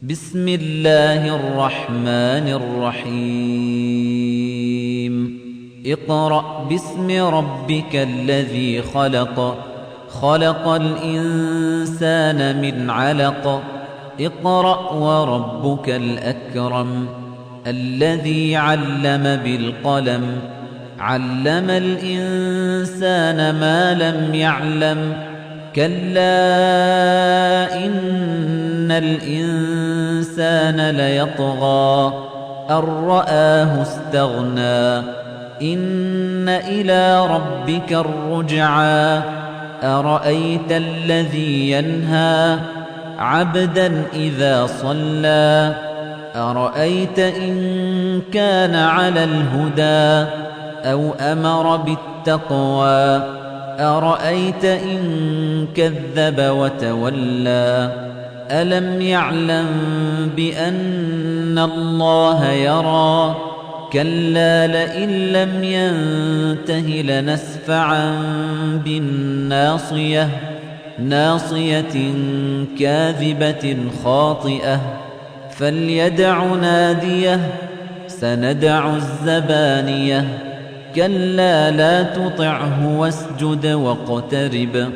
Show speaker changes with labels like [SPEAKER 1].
[SPEAKER 1] بسم الله الرحمن الرحيم اقرأ باسم ربك الذي خلق خلق الإنسان من علق اقرأ وربك الأكرم الذي علم بالقلم علم الإنسان ما لم يعلم كلا إن الإنسان ليطغى أن رآه استغنى إن إلى ربك الرجعى أرأيت الذي ينهى عبدا إذا صلى أرأيت إن كان على الهدى أو أمر بالتقوى أرأيت إن كذب وتولى ألم يعلم بأن الله يرى كلا لئن لم ينته لنسفعا بالناصية ناصية كاذبة خاطئة فليدع ناديه سندع الزبانية كلا لا تطعه واسجد واقترب